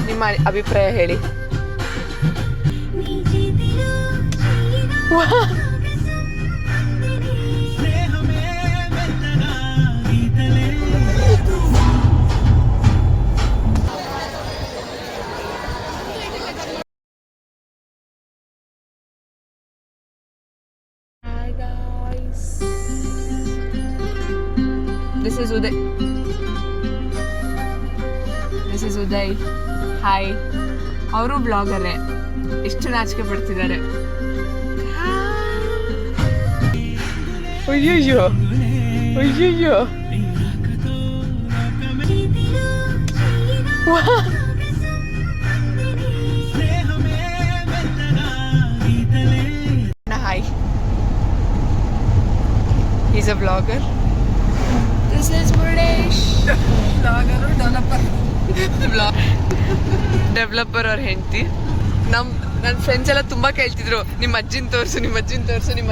ನಿಮ್ಮ ಅಭಿಪ್ರಾಯ ಹೇಳಿ. This is Uday. ಹಾಯ್. ಅವರು ಬ್ಲಾಗರೇ. ಎಷ್ಟು ನಾಚಿಕೆ ಪಡ್ತಿದ್ದಾರೆ. ಅಯ್ಯಯ್ಯೋ ಅಯ್ಯಯ್ಯೋ hi. Is a blogger. This is Murdesh. Blogger developer ಅವ್ರ ಹೆಂಡತಿ. ನನ್ನ ಫ್ರೆಂಡ್ಸ್ ಎಲ್ಲ ತುಂಬಾ ಕೇಳ್ತಿದ್ರು, ನಿಮ್ಮ ಅಜ್ಜಿನ ತೋರಿಸು ನಿಮ್ಮ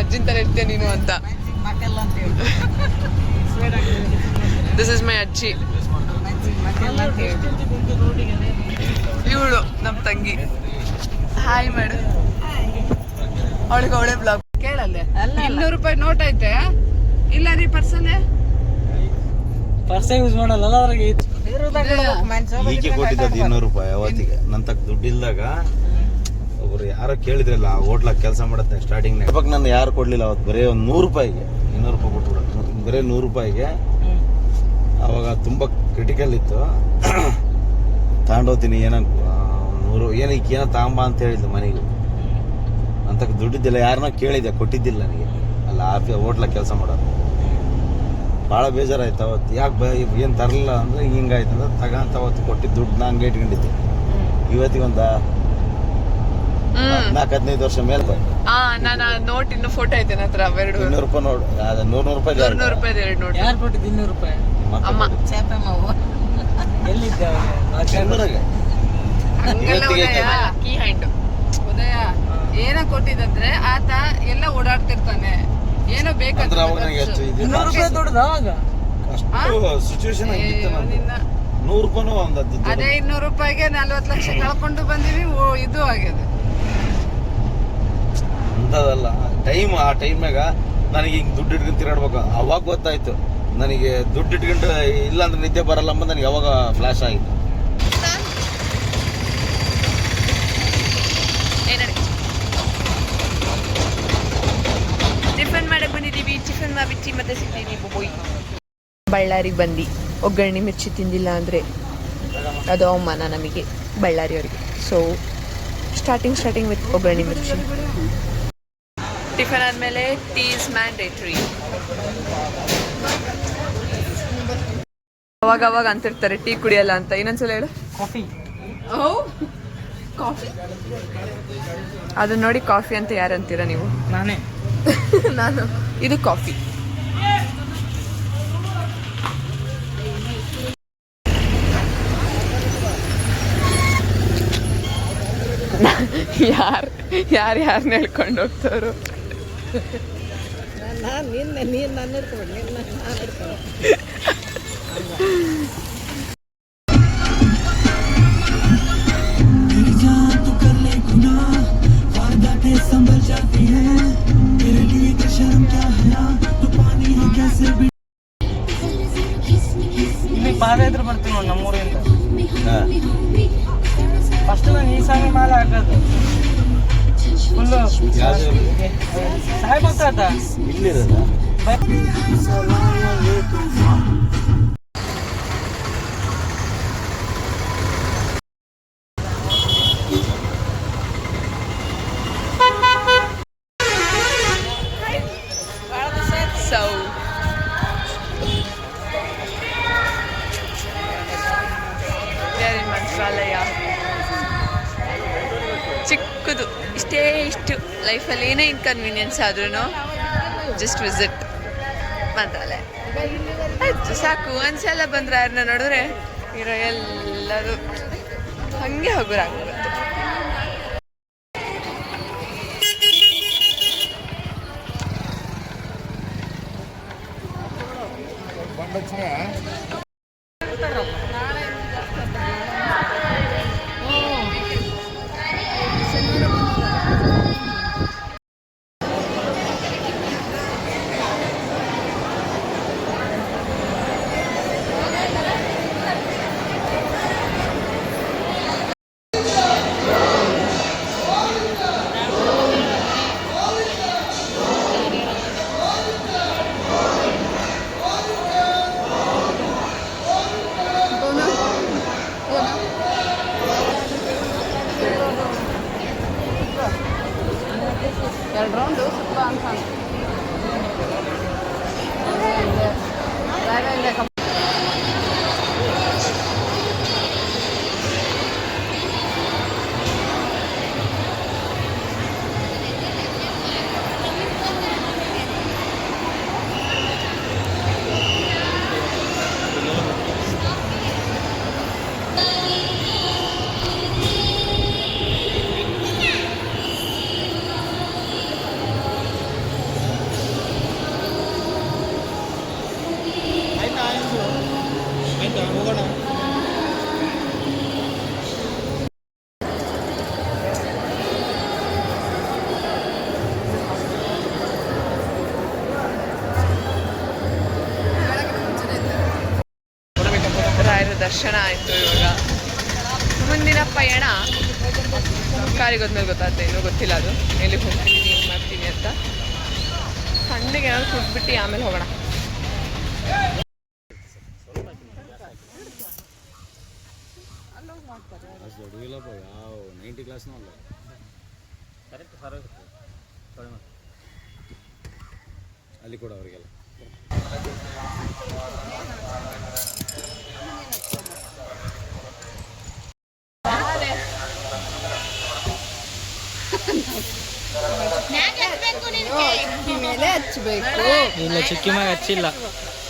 ಅಜ್ಜಿನ ತರ ಇರ್ತೀಯ ನೀನು ಅಂತ. ದಿಸ್ ಇಸ್ ಮೈ ಅಜ್ಜಿ. ಇವಳು ನಮ್ಮ ತಂಗಿ. ಹಾಯ್ ಮಾಡು. ಅವಳಿಗೆ ಬ್ಲಾಗ್ ಕೇಳಲ್ಲೇ. 200 ರೂಪಾಯಿ ನೋಟ್ ಐತೆ ಇಲ್ಲ ರೀ ಪರ್ಸನೇ. ಪರ್ಸೆ ಯೂಸ್ ಮಾಡಲ್ಲ ಅದ್ರಾಗೆ. ಈಕೆ ಕೊಟ್ಟಿದ್ದು 200 ರೂಪಾಯಿ ಅವತ್ತಿಗೆ. ನನ್ನ ತಕ್ಕ ದುಡ್ಡು ಇಲ್ದಾಗ ಒಬ್ರು ಯಾರೋ ಕೇಳಿದ್ರಲ್ಲ ಹೋಟ್ಲಾಗ ಕೆಲಸ ಮಾಡತ್ತೆ ಸ್ಟಾರ್ಟಿಂಗ್ ಇವಾಗ ನಾನು ಯಾರು ಕೊಡ್ಲಿಲ್ಲ ಅವತ್ತು. ಬರೀ ಒಂದು 100 ರೂಪಾಯಿಗೆ 200 ರೂಪಾಯಿ ಕೊಟ್ಬಿಡ. ಬರೀ 100 ರೂಪಾಯಿಗೆ ಅವಾಗ ತುಂಬ ಕ್ರಿಟಿಕಲ್ ಇತ್ತು. ತಗೊಂಡೋಗ್ತೀನಿ ಏನೋ 100 ಏನಕ್ಕೆ ಏನೋ ತಗೊಂಬ ಅಂತ ಹೇಳಿದ್ದು ಮನೆಗೆ. ಅಂತ ದುಡ್ಡಿದ್ದಿಲ್ಲ, ಯಾರನ್ನೋ ಕೇಳಿದ್ದೆ, ಕೊಟ್ಟಿದ್ದಿಲ್ಲ ನನಗೆ. ಅಲ್ಲ ಹೋಟ್ಲಾಗ ಕೆಲಸ ಮಾಡೋದು. ಭಾಳ ಬೇಜಾರಾಯ್ತು ಅವತ್ತು. ಯಾಕೆ ಏನು ತರಲಿಲ್ಲ ಅಂದರೆ ಹಿಂಗಾಯ್ತು ಅಂದ್ರೆ ತಗೊಂತ ಅವತ್ತು ಕೊಟ್ಟಿದ್ದು ದುಡ್ಡು ನಾನು ಇಟ್ಕೊಂಡಿದ್ದೆ. ಇವತ್ತಿಗೆ ಒಂದು 14-15 ವರ್ಷ ಮೇಲೆ ಬಂದು ನಾನು ನೋಟ್ ಇನ್ನು ಫೋಟೋ ಐತೆ ನನ್ನ ಹತ್ರ. 200 ರೂಪಾಯಿ ನೋಡು. 100 ರೂಪಾಯಿ 200 ರೂಪಾಯಿ ಎರಡು ನೋಟ್. ಯಾರು ಕೊಟ್ಟಿದ್ದು 200 ರೂಪಾಯಿ? ಅಮ್ಮ. ಎಲ್ಲಿದ್ದೆ ಬೆಂಗಳೂರಾಗೆ ಕೀ ಹ್ಯಾಂಡ್ ಉದಯ ಏನ ಕೊಟ್ಟಿದಂದ್ರೆ ಆತ ಎಲ್ಲ ಓಡಾಡ್ತಿರ್ತಾನೆ. ಏನೋ ಬೇಕಂದ್ರೆ ಅವಾಗ ನನಗೆ ಎಷ್ಟು 200 ರೂಪಾಯಿ ದುಡ್ಡು ಅವಾಗ ಅಷ್ಟು ಸಿಚುವೇಶನ್ ಆಗಿತ್ತು. 100 ರೂಪಾಯಿನೂ ಒಂದು ಅದೇ 200 ರೂಪಾಯಿಗೆ 40 ಲಕ್ಷ ಕಳ್ಕೊಂಡು ಬಂದಿವಿ. ಇದು ಆಗ್ಯದ ಅಂತದಲ್ಲ ಟೈಮ್. ಆ ಟೈಮ್ನಾಗ ನನಗೆ ಹಿಂಗೆ ದುಡ್ಡು ಇಟ್ಕೊಂಡು ತಿರುಗಾಡ್ಬೇಕು. ಅವಾಗ ಗೊತ್ತಾಯ್ತು ನನಗೆ ದುಡ್ಡು ಇಟ್ಕೊಂಡು ಇಲ್ಲ ಅಂದ್ರೆ ನಿದ್ದೆ ಬರಲ್ಲ ಅಂಬ ನನಗೆ ಯಾವಾಗ ಫ್ಲಾಶ್ ಆಗಿತ್ತು. ಟಿಫನ್ ಮಾಡಕ್ಕೆ ಬಂದಿದ್ದೀವಿ. ಟಿಫನ್ ಮಾಡಿಬಿಟ್ಟು ಮತ್ತೆ ಸಿಗ್ತೀವಿ. ಬಳ್ಳಾರಿಗೆ ಬಂದು ಒಗ್ಗರಣೆ ಮಿರ್ಚಿ ತಿಂದಿಲ್ಲ ಅಂದರೆ ಅದು ಅವಮಾನ ನಮಗೆ ಬಳ್ಳಾರಿಯವರಿಗೆ. ಸೊ ಸ್ಟಾರ್ಟಿಂಗ್ ವಿತ್ ಒಗ್ಗರಣೆ ಮಿರ್ಚಿ. ಟಿಫನ್ ಆದಮೇಲೆ ಟೀ ಇಸ್ ಮ್ಯಾಂಡೇಟ್ರಿ. ಅವಾಗ ಅಂತಿರ್ತಾರೆ ಟೀ ಕುಡಿಯಲ್ಲ ಅಂತ. ಇನ್ನೊಂದ್ಸಲ ಹೇಳು. ಕಾಫಿ. ಕಾಫಿ ಅದನ್ನ ನೋಡಿ ಕಾಫಿ ಅಂತ ಯಾರು ಅಂತೀರಾ ನೀವು? ನಾನೇ. ನಾನು ಇದು ಕಾಫಿ. ಯಾರನ್ನ ಹೇಳ್ಕೊಂಡು ಹೋಗ್ತಾರೋ. ಪಾದಯಾತ್ರೆ ಬರ್ತೀವಿ ನೋಡಿ ನಮ್ಮೂರಿಂದ. ಫಸ್ಟ್ ನಾನು ಈ ಸಾಂಗ್ ಮೇಲೆ ಹಾಕೋದು ಫುಲ್ಲು ಸಾಹೇಬ್ ಅಂತ ಇಲ್ಲಿರೋದ. ಮಂತ್ರಾಲಯ ಚಿಕ್ಕದು. ಇಷ್ಟು ಲೈಫಲ್ಲಿ ಏನೇ ಇನ್ಕನ್ವೀನಿಯನ್ಸ್ ಆದ್ರೂ ಜಸ್ಟ್ ವಿಸಿಟ್ ಮಂತ್ರಾಲಯ ಆಯ್ತು ಸಾಕು. ಒಂದ್ಸಲ ಬಂದ್ರೆ ಯಾರನ್ನ ನೋಡಿದ್ರೆ ಇರೋ ಎಲ್ಲದು ಹಂಗೆ ಹಗುರಾಗುತ್ತೆ. ಮುಂದಿನ ಪಯಣ ಕಾರಿಗೆ ಹೋದ್ಮೇಲೆ ಗೊತ್ತಾಗುತ್ತೆ, ಇನ್ನೂ ಗೊತ್ತಿಲ್ಲ ಅದು ಎಲ್ಲಿ ಹೋಗ್ತೀವಿ ಏನು ಮಾಡ್ತೀವಿ ಅಂತ. ಸಣ್ಣಗೆ ಏನಾದ್ರು ಕುಡಿದ್ಬಿಟ್ಟು ಆಮೇಲೆ ಹೋಗೋಣ. ಯಾವ 90 ಕ್ಲಾಸ್ನೂ ಅಲ್ಲ. ಕರೆಕ್ಟ್ ಸರ್ ಅಲ್ಲಿ ಕೂಡ ಅವರಿಗೆಲ್ಲ ಮೇಲೆ ಹಚ್ಚಬೇಕು. ಇಲ್ಲ, ಚಿಕ್ಕಿ ಮ್ಯಾಗ ಹಚ್ಚಿಲ್ಲ.